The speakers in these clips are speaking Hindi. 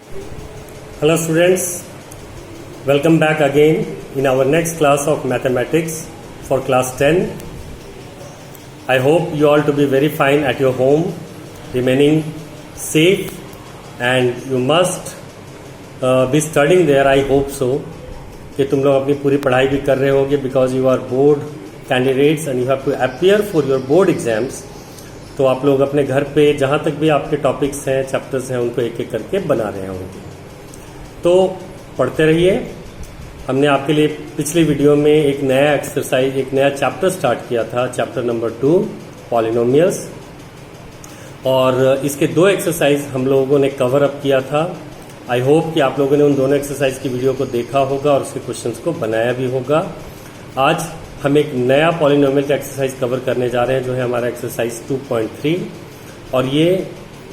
Hello students, welcome back again in our next class of mathematics for class 10. I hope you all to be very fine at your home, remaining safe, and you must be studying there. I hope so कि तुम लोग अपनी पूरी पढ़ाई भी कर रहे होगे because you are board candidates and you have to appear for your board exams. तो आप लोग अपने घर पे जहाँ तक भी आपके टॉपिक्स हैं, चैप्टर्स हैं, उनको एक एक करके बना रहे होंगे. तो पढ़ते रहिए. हमने आपके लिए पिछली वीडियो में एक नया एक्सरसाइज, एक नया चैप्टर स्टार्ट किया था, चैप्टर नंबर 2 पॉलिनोमियल्स, और इसके 2 एक्सरसाइज हम लोगों ने कवर अप किया था. आई होप कि आप लोगों ने उन दोनों एक्सरसाइज की वीडियो को देखा होगा और उसके क्वेश्चंस को बनाया भी होगा. आज हम एक नया पॉलिनोमियल का एक्सरसाइज कवर करने जा रहे हैं जो है हमारा एक्सरसाइज 2.3, और ये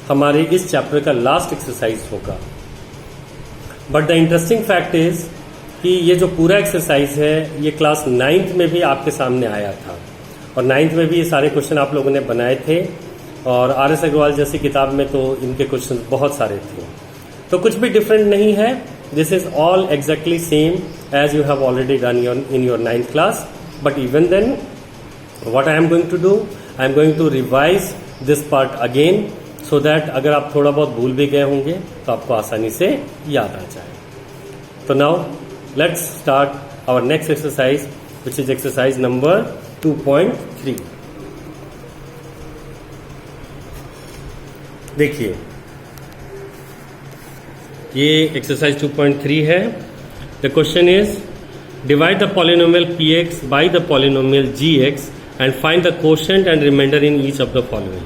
हमारे इस चैप्टर का लास्ट एक्सरसाइज होगा. But the interesting fact is कि ये जो पूरा एक्सरसाइज है ये क्लास 9th में भी आपके सामने आया था, और 9th में भी ये सारे क्वेश्चन आप लोगों ने बनाए थे, और RS अग्रवाल जैसी किताब में तो इनके क्वेश्चन बहुत सारे थे. तो कुछ भी डिफरेंट नहीं है. This is all exactly same as you have already done in your 9th class. But even then what I am going to do, I am going to revise this part again, so that अगर आप थोड़ा बहुत भूल भी गए होंगे तो आपको आसानी से याद आ जाए. तो now let's start our next exercise which is exercise number 2.3. देखिए, ये एक्सरसाइज 2.3 है. The question is divide the polynomial px by the polynomial gx and find the quotient and remainder in each of the following.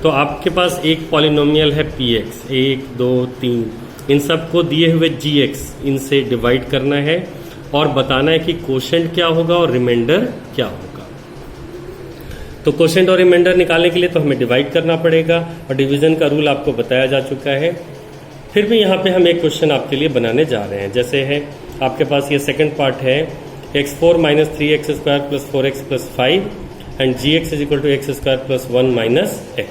तो आपके पास एक पॉलिनोमियल है px, 1 2 3, इन सबको दिए हुए gx, इनसे डिवाइड करना है और बताना है कि कोशेंट क्या होगा और रिमाइंडर क्या होगा. तो कोशेंट और रिमाइंडर निकालने के लिए तो हमें डिवाइड करना पड़ेगा, और डिवीजन का रूल आपको बताया जा चुका है. फिर भी यहाँ पे हम एक क्वेश्चन आपके लिए बनाने जा रहे हैं. जैसे है आपके पास ये सेकंड पार्ट है, x4 minus 3x square plus 4x plus 5 and gx is equal to x square plus 1 minus x.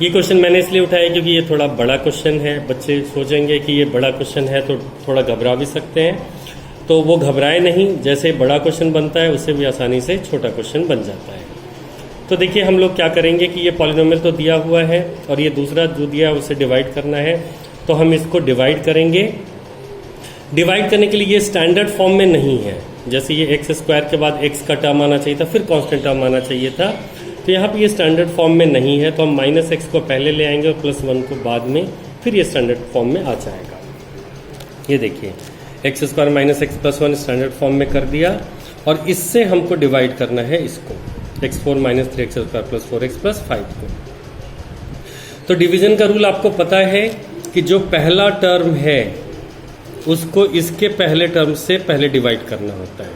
ये क्वेश्चन मैंने इसलिए उठाया क्योंकि ये थोड़ा बड़ा क्वेश्चन है. बच्चे सोचेंगे कि ये बड़ा क्वेश्चन है तो थोड़ा घबरा भी सकते हैं, तो वो घबराए नहीं. जैसे बड़ा क्वेश्चन बनता है उससे भी आसानी से छोटा क्वेश्चन बन जाता है. तो देखिए, हम लोग क्या करेंगे कि ये पॉलिनोमियल तो दिया हुआ है और ये दूसरा जो दिया है उससे डिवाइड करना है. तो हम इसको डिवाइड करेंगे. डिवाइड करने के लिए ये स्टैंडर्ड फॉर्म में नहीं है. जैसे ये एक्स स्क्वायर के बाद एक्स का टर्म आना चाहिए था, फिर कांस्टेंट टर्म आना चाहिए था, तो यहाँ पे ये स्टैंडर्ड फॉर्म में नहीं है. तो हम माइनस एक्स को पहले ले आएंगे और प्लस 1 को बाद में, फिर ये स्टैंडर्ड फॉर्म में आ जाएगा. ये देखिए, x square minus x plus 1 standard form में कर दिया, और इससे हमको डिवाइड करना है इसको, x4 minus 3x square plus 4x plus 5 को. तो डिवीजन का रूल आपको पता है कि जो पहला टर्म है उसको इसके पहले टर्म से पहले डिवाइड करना होता है.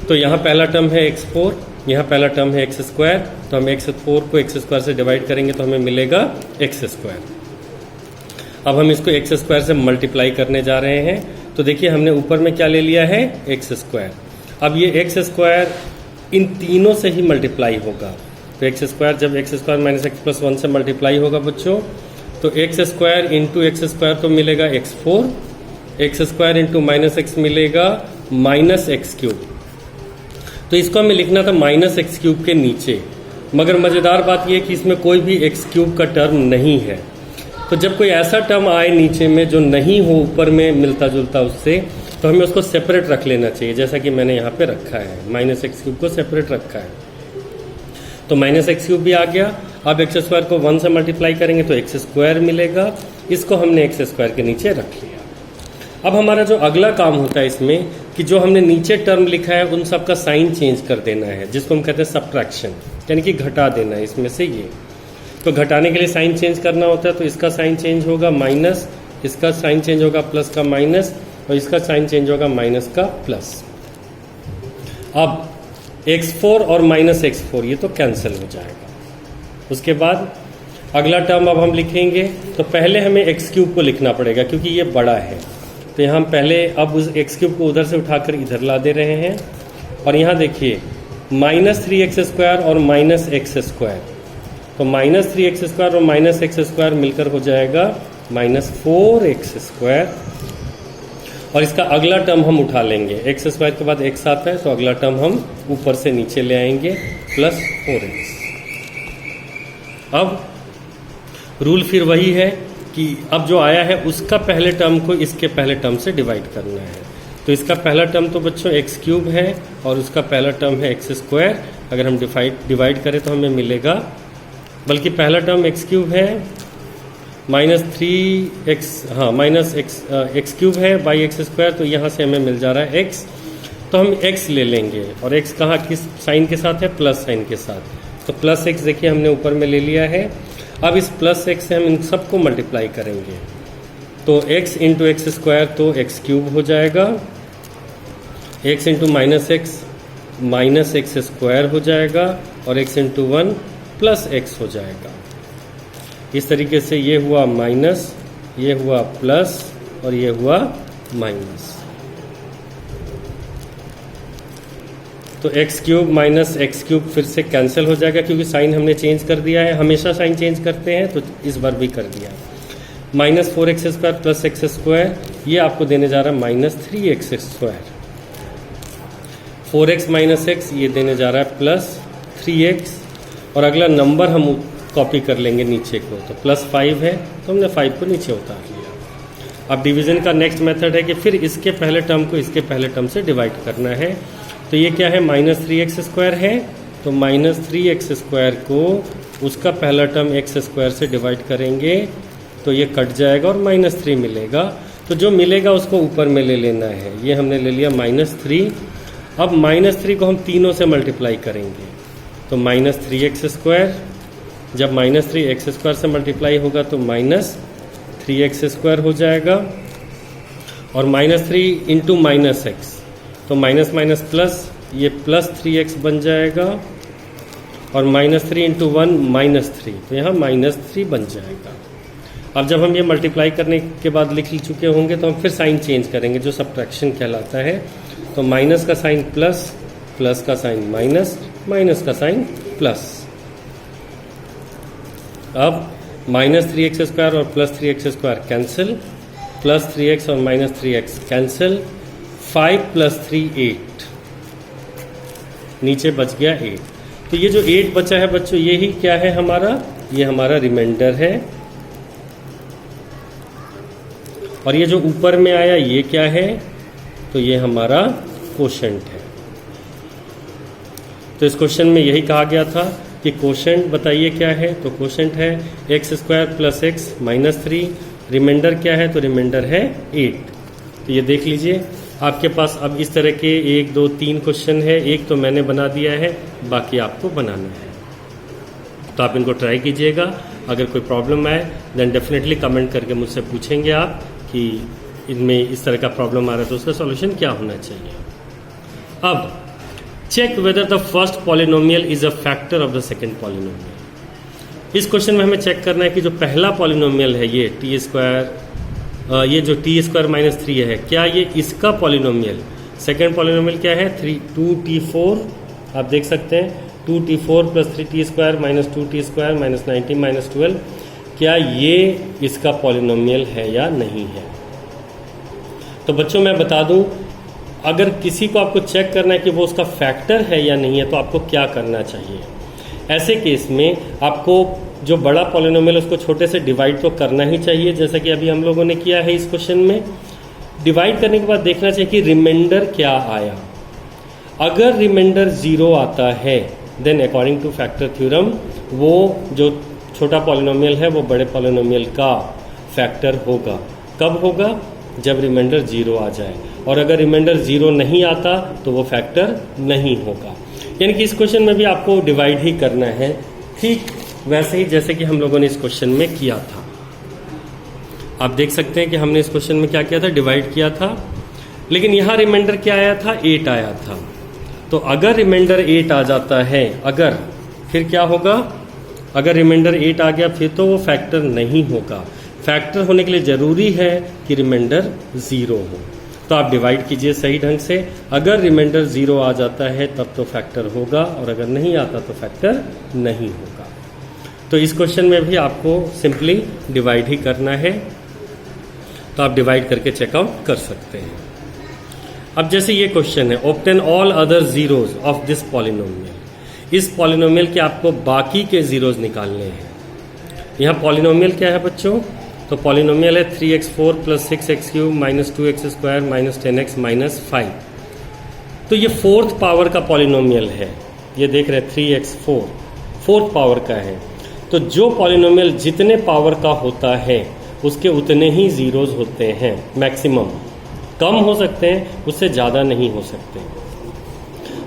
तो यहाँ पहला टर्म है x4, यहाँ पहला टर्म है x स्क्वायर, तो हम x4 को x स्क्वायर से डिवाइड करेंगे तो हमें मिलेगा x स्क्वायर. अब हम इसको x स्क्वायर से मल्टीप्लाई करने जा रहे हैं. तो देखिए, हमने ऊपर में क्या ले लिया है, x स्क्वायर. अब ये x स्क्वायर इन तीनों से ही मल्टीप्लाई होगा. तो एक्स स्क्वायर जब x square minus x plus 1 से मल्टीप्लाई होगा बच्चों, तो x square into x square तो मिलेगा x4, x square into minus x मिलेगा माइनस एक्स क्यूब. तो इसको हमें लिखना था माइनस एक्स क्यूब के नीचे, मगर मज़ेदार बात यह कि इसमें कोई भी एक्स क्यूब का टर्म नहीं है. तो जब कोई ऐसा टर्म आए नीचे में जो नहीं हो ऊपर में मिलता जुलता उससे, तो हमें उसको सेपरेट रख लेना चाहिए, जैसा कि मैंने यहाँ पे रखा है, माइनस एक्स क्यूब को सेपरेट रखा है. तो माइनस एक्स क्यूब भी आ गया. अब एक्स स्क्वायर को 1 से मल्टीप्लाई करेंगे तो एक्स स्क्वायर मिलेगा. इसको हमने एक्स स्क्वायर के नीचे रख लिया. अब हमारा जो अगला काम होता है इसमें कि जो हमने नीचे टर्म लिखा है उन सब का साइन चेंज कर देना है, जिसको हम कहते हैं सब्ट्रैक्शन, यानी कि घटा देना है इसमें से ये. तो घटाने के लिए साइन चेंज करना होता है. तो इसका साइन चेंज होगा माइनस, इसका साइन चेंज होगा प्लस का माइनस, और इसका साइन चेंज होगा माइनस का प्लस. अब x4 और माइनस x4 ये तो कैंसिल हो जाएगा. उसके बाद अगला टर्म अब हम लिखेंगे. तो पहले हमें x क्यूब को लिखना पड़ेगा क्योंकि ये बड़ा है. तो यहाँ हम पहले अब उस x क्यूब को उधर से उठाकर इधर ला दे रहे हैं. और यहाँ देखिए, माइनस 3x स्क्वायर और माइनस एक्स स्क्वायर, तो -3x² और -x² मिलकर हो जाएगा -4x²। और इसका अगला टर्म हम उठा लेंगे, x² के बाद x आता है तो अगला टर्म हम ऊपर से नीचे ले आएंगे +4x। अब रूल फिर वही है कि अब जो आया है उसका पहले टर्म को इसके पहले टर्म से डिवाइड करना है। तो इसका पहला टर्म तो बच्चों x³ है और उसका पहला टर्म है x²। अगर हम डिवाइड करें तो हमें मिलेगा, बल्कि पहला टर्म x³ है -3x, हाँ x³ है बाई x², तो यहाँ से हमें मिल जा रहा है x। तो हम x ले लेंगे और x कहाँ किस साइन के साथ है, प्लस साइन के साथ। तो +x देखिए हमने ऊपर में ले लिया है। अब इस +x से हम इन सबको मल्टीप्लाई करेंगे, तो x इंटू x² तो x³ हो जाएगा, x इंटू -x -x² हो जाएगा, और x इंटू 1 +x हो जाएगा। इस तरीके से ये हुआ माइनस, ये हुआ प्लस और ये हुआ माइनस। तो x³ माइनस x³ फिर से कैंसिल हो जाएगा क्योंकि साइन हमने चेंज कर दिया है, हमेशा साइन चेंज करते हैं तो इस बार भी कर दिया। -4x² प्लस x², ये आपको देने जा रहा है -3x²। 4x माइनस x ये देने जा रहा है +3x, और अगला नंबर हम कॉपी कर लेंगे नीचे को, तो +5 है तो हमने 5 को नीचे उतार लिया। अब डिवीजन का नेक्स्ट मेथड है कि फिर इसके पहले टर्म को इसके पहले टर्म से डिवाइड करना है। तो ये क्या है, -3x² है, तो -3x² को उसका पहला टर्म x² से डिवाइड करेंगे तो ये कट जाएगा और -3 मिलेगा। तो जो मिलेगा उसको ऊपर में ले लेना है, ये हमने ले लिया -3। अब -3 को हम तीनों से मल्टीप्लाई करेंगे, तो -3x², जब -3x² से मल्टीप्लाई होगा तो -3x² हो जाएगा, और -3 इंटू -x, तो माइनस माइनस प्लस, ये +3x बन जाएगा, और -3 इंटू 1 -3, तो यहाँ -3 बन जाएगा। अब जब हम ये मल्टीप्लाई करने के बाद लिख चुके होंगे तो हम फिर साइन चेंज करेंगे जो सब्ट्रैक्शन कहलाता है। तो माइनस का साइन प्लस, प्लस का साइन माइनस, माइनस का साइन प्लस। अब -3x² और +3x² कैंसिल, +3x और -3x कैंसिल, 5 + 3 8, नीचे बच गया 8। तो ये जो 8 बचा है बच्चों, ये ही क्या है हमारा, ये हमारा रिमाइंडर है। और ये जो ऊपर में आया ये क्या है, तो ये हमारा कोशेंट है। तो इस क्वेश्चन में यही कहा गया था कि कोशेंट बताइए क्या है, तो कोशेंट है x² + x -3, रिमाइंडर क्या है, तो रिमाइंडर है 8। तो ये देख लीजिए आपके पास अब इस तरह के 1 2 3 क्वेश्चन है, एक तो मैंने बना दिया है, बाकी आपको बनाना है। तो आप इनको ट्राई कीजिएगा। अगर कोई प्रॉब्लम आए देन डेफिनेटली कमेंट करके मुझसे पूछेंगे आप कि इनमें इस तरह का प्रॉब्लम आ रहा है तो उसका सॉल्यूशन क्या होना चाहिए। अब check whether the first polynomial is a factor of the second polynomial. इस क्वेश्चन में हमें चेक करना है कि जो पहला पॉलिनोमियल है ये t², ये जो t² - 3 है, क्या ये इसका पॉलिनोमियल, सेकेंड पॉलिनोमियल क्या है 2t4, आप देख सकते हैं 2t4 + 3t² - 2t² - 19 - 12, क्या ये इसका पॉलिनोमियल है या नहीं है। तो बच्चों मैं बता दूं, अगर किसी को आपको चेक करना है कि वो उसका फैक्टर है या नहीं है तो आपको क्या करना चाहिए। ऐसे केस में आपको जो बड़ा पॉलिनोमियल उसको छोटे से डिवाइड तो करना ही चाहिए, जैसा कि अभी हम लोगों ने किया है इस क्वेश्चन में। डिवाइड करने के बाद देखना चाहिए कि रिमाइंडर क्या आया। अगर रिमाइंडर 0 आता है then according to factor theorem वो जो छोटा पॉलिनोमियल है वो बड़े पॉलिनोमियल का फैक्टर होगा। कब होगा, जब रिमाइंडर 0 आ जाए, और अगर रिमाइंडर 0 नहीं आता तो वो फैक्टर नहीं होगा। यानी कि इस क्वेश्चन में भी आपको डिवाइड ही करना है, ठीक वैसे ही जैसे कि हम लोगों ने इस क्वेश्चन में किया था। आप देख सकते हैं कि हमने इस क्वेश्चन में क्या किया था, डिवाइड किया था, लेकिन यहाँ रिमाइंडर क्या आया था, 8 आया था। तो अगर रिमाइंडर 8 आ जाता है, अगर, फिर क्या होगा, अगर रिमाइंडर 8 आ गया फिर तो वो फैक्टर नहीं होगा। फैक्टर होने के लिए जरूरी है कि रिमाइंडर 0 हो। तो आप डिवाइड कीजिए सही ढंग से। अगर रिमाइंडर 0 आ जाता है तब तो फैक्टर होगा, और अगर नहीं आता तो फैक्टर नहीं होगा। तो इस क्वेश्चन में भी आपको सिंपली डिवाइड ही करना है, तो आप डिवाइड करके चेकआउट कर सकते हैं। अब जैसे ये क्वेश्चन है, obtain all other zeros of this polynomial. इस पॉलिनोमियल के आपको बाकी के जीरोज निकालने हैं। यहाँ पॉलिनोमियल क्या है बच्चों? तो पॉलिनोमियल है 3x4 + 6x³ - 2x² - 10x - 5। तो ये फोर्थ पावर का पॉलिनोमियल है। ये देख रहे हैं 3x4 फोर्थ पावर का है। तो जो पॉलिनोमियल जितने पावर का होता है उसके उतने ही जीरोज होते हैं मैक्सिमम। कम हो सकते हैं, उससे ज़्यादा नहीं हो सकते।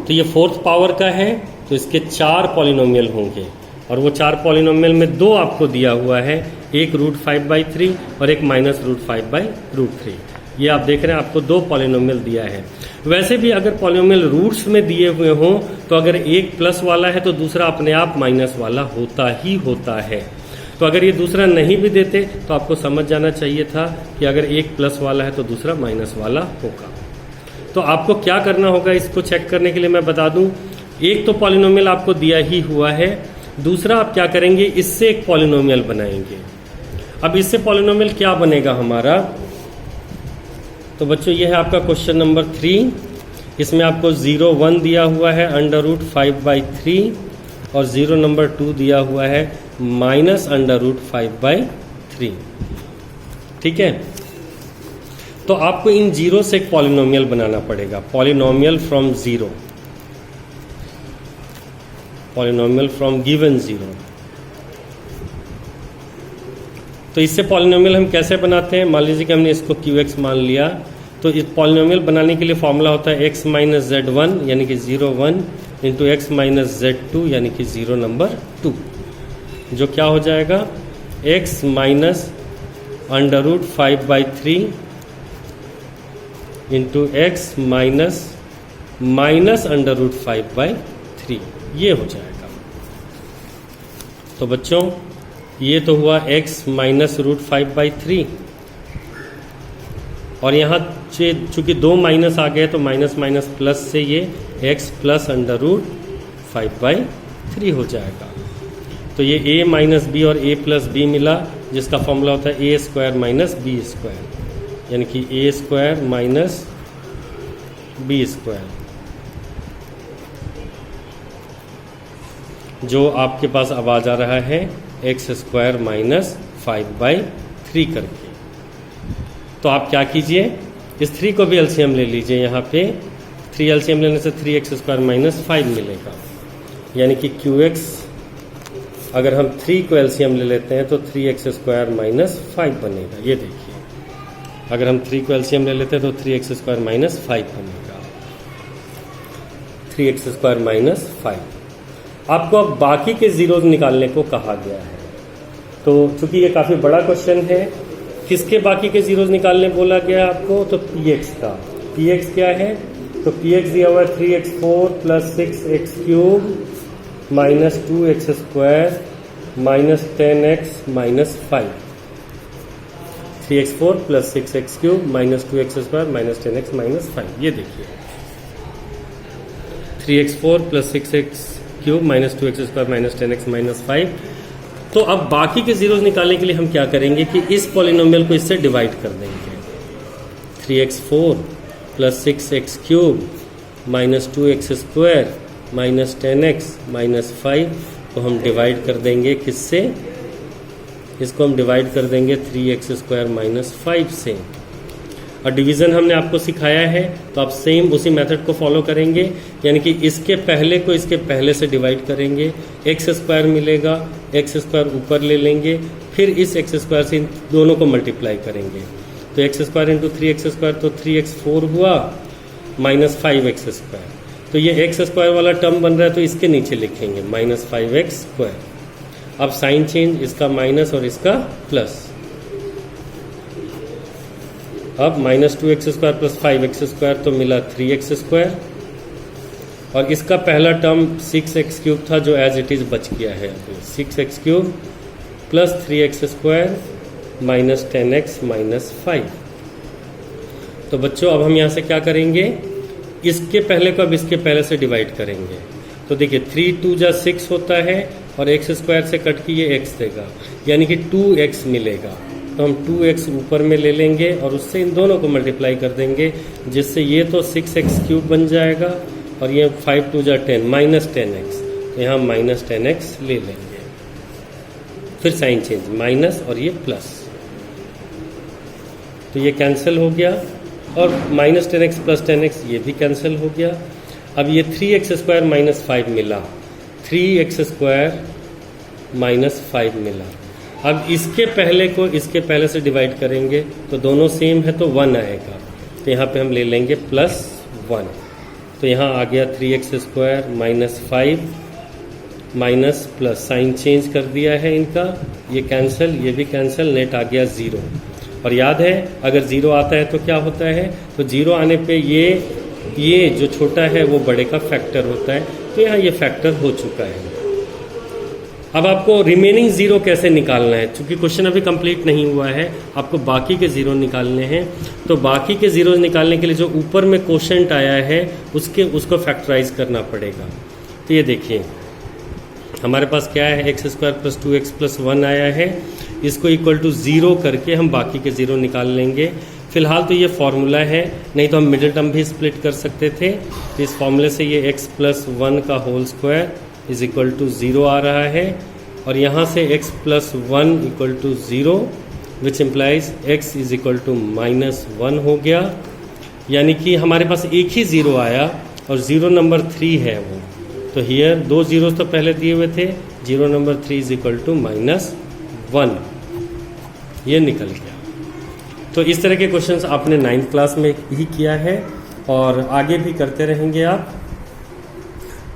तो ये फोर्थ पावर का है, तो इसके 4 पॉलिनोमियल होंगे और वो 4 पॉलिनोमियल में 2 आपको दिया हुआ है, एक √5/3 और एक -√5/3। ये आप देख रहे हैं आपको 2 पॉलिनोमियल दिया है। वैसे भी अगर पॉलिनोमियल रूट्स में दिए हुए हों तो अगर एक प्लस वाला है तो दूसरा अपने आप माइनस वाला होता ही होता है। तो अगर ये दूसरा नहीं भी देते तो आपको समझ जाना चाहिए था कि अगर एक प्लस वाला है तो दूसरा माइनस वाला होगा। तो आपको क्या करना होगा इसको चेक करने के लिए मैं बता दूं, एक तो पॉलिनोमियल आपको दिया ही हुआ है, दूसरा आप क्या करेंगे, इससे एक पॉलिनोमियल बनाएंगे। अब इससे पॉलिनोमियल क्या बनेगा हमारा? तो बच्चों ये है आपका क्वेश्चन नंबर 3। इसमें आपको 0, 1 दिया हुआ है √5/3 और 0 नंबर 2 दिया हुआ है -√5/3। ठीक है, तो आपको इन जीरो से एक पॉलिनोमियल बनाना पड़ेगा। Polynomial from zero, polynomial from given zero. तो इससे पॉलिनोमियल हम कैसे बनाते हैं? मान लीजिए कि हमने इसको QX मान लिया, तो इस पॉलिनोमियल बनाने के लिए फॉर्मूला होता है x - z1 यानी कि 0, 1 इंटू x - z2 यानी कि 0 नंबर 2, जो क्या हो जाएगा x -√5/3 इंटू x -√5/3, ये हो जाएगा। तो बच्चों ये तो हुआ x -√5/3 और यहाँ चूंकि 2 माइनस आ गए तो माइनस माइनस प्लस से ये x +√5/3 हो जाएगा। तो ये a - b और a + b मिला, जिसका फॉर्मूला होता है a² - b², यानी कि a² - b², जो आपके पास अब आ जा रहा है x² - 5/3 करके। तो आप क्या कीजिए, इस 3 को भी एलसीएम ले लीजिए। यहाँ पे 3 एलसीएम लेने से 3x² - 5 मिलेगा, यानी कि QX अगर हम 3 को एलसीएम ले लेते हैं तो 3x² - 5 बनेगा। ये देखिए, अगर हम 3 को एलसीएम ले लेते हैं तो 3x² - 5 बनेगा, 3x² - 5। आपको अब बाकी के जीरोज निकालने को कहा गया है। तो चूंकि ये काफी बड़ा क्वेश्चन है, किसके बाकी के जीरोज निकालने बोला गया आपको? तो px का। px क्या है? तो px दिया हुआ है 3x4 + 6x³ - 2x² - 10x - 5। 3x4 + 6x³ - 2x² - 10x - 5। ये देखिए 3x4 + 6x³ - 2x² - 10x - 5। तो अब बाकी के जीरोज निकालने के लिए हम क्या करेंगे कि इस पॉलिनोमियल को इससे डिवाइड कर देंगे। 3x4 + 6x³ - 2x² - 10x - 5 को हम डिवाइड कर देंगे किससे? इसको हम डिवाइड कर देंगे 3x² - 5 से। और डिवीज़न हमने आपको सिखाया है, तो आप सेम उसी मेथड को फॉलो करेंगे, यानी कि इसके पहले को इसके पहले से डिवाइड करेंगे, x² मिलेगा, x² ऊपर ले लेंगे, फिर इस x² से इन दोनों को मल्टीप्लाई करेंगे। तो x² × 3x² तो 3x4 हुआ -5x²। तो ये x² वाला टर्म बन रहा है, तो इसके नीचे लिखेंगे -5x²। अब साइन चेंज, इसका माइनस और इसका प्लस। अब -2x² + 5x² तो मिला 3x², और इसका पहला टर्म 6x³ था जो एज इट इज बच गया है। 6x³ + 3x² - 10x - 5। तो बच्चों अब हम यहाँ से क्या करेंगे, इसके पहले को अब इसके पहले से डिवाइड करेंगे। तो देखिए 3 × 2 = 6 होता है, और एक्स स्क्वायर से कट के ये एक्स देगा, यानी कि 2x मिलेगा। तो हम 2x ऊपर में ले लेंगे और उससे इन दोनों को मल्टीप्लाई कर देंगे, जिससे ये तो 6x³ बन जाएगा और ये 5 2 जा 10 -10x, तो यहाँ -10x ले लेंगे। फिर साइन चेंज, माइनस और ये प्लस, तो ये कैंसिल हो गया और -10x + 10x ये भी कैंसिल हो गया। अब ये 3x² - 5 मिला, 3x² - 5 मिला। अब इसके पहले को इसके पहले से डिवाइड करेंगे तो दोनों सेम है तो 1 आएगा, तो यहाँ पे हम ले लेंगे +1, तो यहाँ आ गया 3x² - 5 minus plus, sign change कर दिया है इनका, ये कैंसिल, ये भी कैंसिल, नेट आ गया 0। और याद है अगर 0 आता है तो क्या होता है, तो 0 आने पे ये जो छोटा है वो बड़े का फैक्टर होता है, तो यहाँ ये फैक्टर हो चुका है। अब आपको रिमेनिंग 0 कैसे निकालना है, क्योंकि क्वेश्चन अभी कंप्लीट नहीं हुआ है, आपको बाकी के 0 निकालने हैं। तो बाकी के 0 निकालने के लिए जो ऊपर में क्वोशंट आया है उसको फैक्टराइज करना पड़ेगा। तो ये देखिए हमारे पास क्या है, x² + 2x + 1 आया है, इसको इक्वल टू 0 करके हम बाकी के 0 निकाल लेंगे। फिलहाल तो ये फॉर्मूला है, नहीं तो हम मिडिल टर्म भी स्प्लिट कर सकते थे। तो इस फॉर्मूले से ये x + 1 का होल स्क्वायर = 0 आ रहा है, और यहाँ से x + 1 = 0, विच इम्प्लाइज x = -1 हो गया, यानी कि हमारे पास एक ही 0 आया और 0 नंबर 3 है वो। तो हियर 2 zeros तो पहले दिए हुए थे, 0 नंबर 3 = -1, ये निकल गया। तो इस तरह के क्वेश्चंस आपने 9th क्लास में ही किया है और आगे भी करते रहेंगे आप।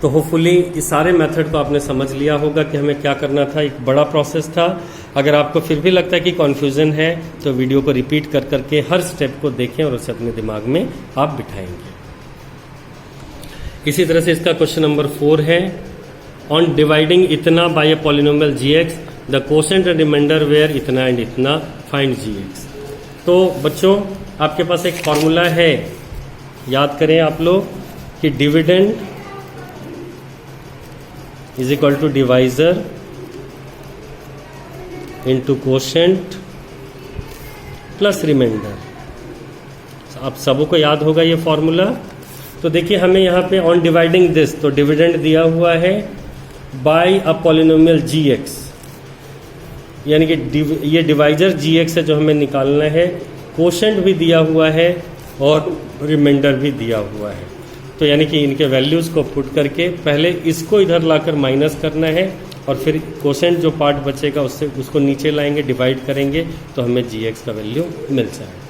तो होपफुली इस सारे मेथड को आपने समझ लिया होगा कि हमें क्या करना था, एक बड़ा प्रोसेस था। अगर आपको फिर भी लगता है कि कन्फ्यूज़न है तो वीडियो को रिपीट कर करके हर स्टेप को देखें और उसे अपने दिमाग में आप बिठाएंगे। इसी तरह से इसका क्वेश्चन नंबर 4 है, ऑन डिवाइडिंग इतना by a polynomial gx the quotient and remainder where इतना एंड इतना, फाइंड gx। तो बच्चों आपके पास एक फॉर्मूला है, याद करें आप लोग कि dividend = divisor into quotient plus remainder. आप सबको याद होगा ये फॉर्मूला। तो देखिए हमें यहाँ पे ऑन डिवाइडिंग दिस, तो डिविडेंड दिया हुआ है बाय अ पॉलिनोमियल gx, यानी कि ये डिवाइजर gx है जो हमें निकालना है, क्वोशंट भी दिया हुआ है और रिमाइंडर भी दिया हुआ है। तो यानी कि इनके वैल्यूज़ को पुट करके पहले इसको इधर लाकर माइनस करना है और फिर क्वोशंट जो पार्ट बचेगा उसको नीचे लाएंगे, डिवाइड करेंगे तो हमें gx का वैल्यू मिल जाएगा।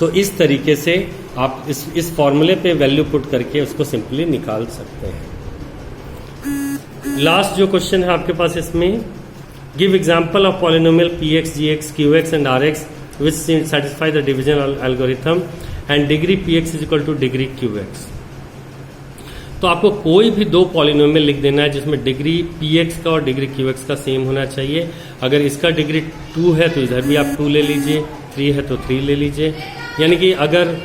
तो इस तरीके से आप इस फॉर्मूले पे वैल्यू पुट करके उसको सिंपली निकाल सकते हैं। लास्ट जो क्वेश्चन है आपके पास इसमें, give example of polynomial px, gx, qx and rx which satisfy the division algorithm and degree px = degree qx। तो आपको कोई भी 2 पॉलिनोमियल लिख देना है जिसमें डिग्री px का और डिग्री qx का सेम होना चाहिए। अगर इसका डिग्री 2 है तो इधर भी आप 2 ले लीजिए, 3 है तो 3 ले लीजिए। यानी कि अगर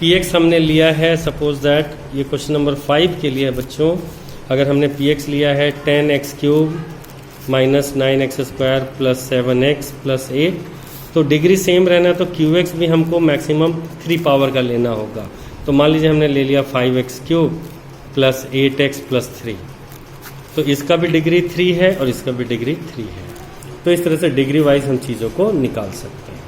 px हमने लिया है, सपोज दैट ये क्वेश्चन नंबर 5 के लिए बच्चों, अगर हमने px लिया है 10x³ - 9x² + 7x + 8, तो डिग्री सेम रहना तो qx भी हमको मैक्सिमम 3 पावर का लेना होगा। तो मान लीजिए हमने ले लिया 5x³ + 8x + 3, तो इसका भी डिग्री 3 है और इसका भी डिग्री 3 है। तो इस तरह से डिग्री वाइज हम चीज़ों को निकाल सकते हैं।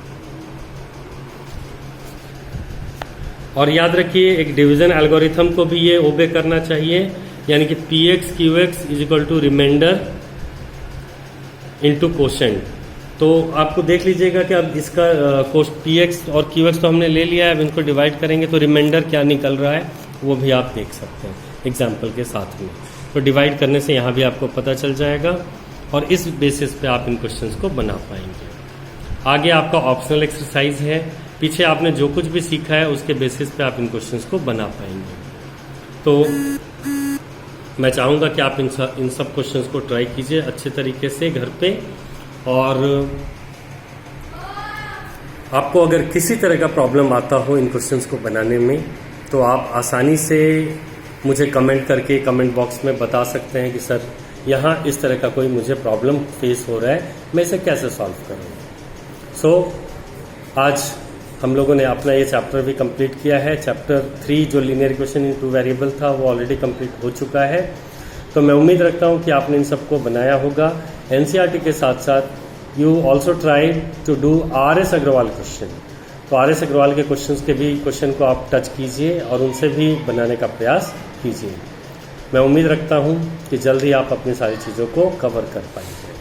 और याद रखिए एक डिवीजन एल्गोरिथम को भी ये ओबे करना चाहिए, यानी कि px qx = remainder into quotient. तो आपको देख लीजिएगा कि अब इसका px और qx तो हमने ले लिया है, अब इनको डिवाइड करेंगे तो रिमाइंडर क्या निकल रहा है वो भी आप देख सकते हैं एग्जाम्पल के साथ में। तो डिवाइड करने से यहाँ भी आपको पता चल जाएगा और इस बेसिस पे आप इन क्वेश्चंस को बना पाएंगे। आगे आपका ऑप्शनल एक्सरसाइज है, पीछे आपने जो कुछ भी सीखा है उसके बेसिस पे आप इन क्वेश्चंस को बना पाएंगे। तो मैं चाहूँगा कि आप इन सब क्वेश्चंस को ट्राई कीजिए अच्छे तरीके से घर पे, और आपको अगर किसी तरह का प्रॉब्लम आता हो इन क्वेश्चंस को बनाने में तो आप आसानी से मुझे कमेंट करके कमेंट बॉक्स में बता सकते हैं कि सर यहाँ इस तरह का कोई मुझे प्रॉब्लम फेस हो रहा है, मैं इसे कैसे सॉल्व करूँ। सो आज हम लोगों ने अपना ये चैप्टर भी कंप्लीट किया है। चैप्टर 3 जो linear equation in two variable था वो ऑलरेडी कंप्लीट हो चुका है। तो मैं उम्मीद रखता हूँ कि आपने इन सबको बनाया होगा। एनसीईआरटी के साथ साथ you also try to do RS Agarwal question. तो RS अग्रवाल के क्वेश्चन को आप टच कीजिए और उनसे भी बनाने का प्रयास कीजिए। मैं उम्मीद रखता हूँ कि जल्द ही आप अपनी सारी चीज़ों को कवर कर पाएंगे।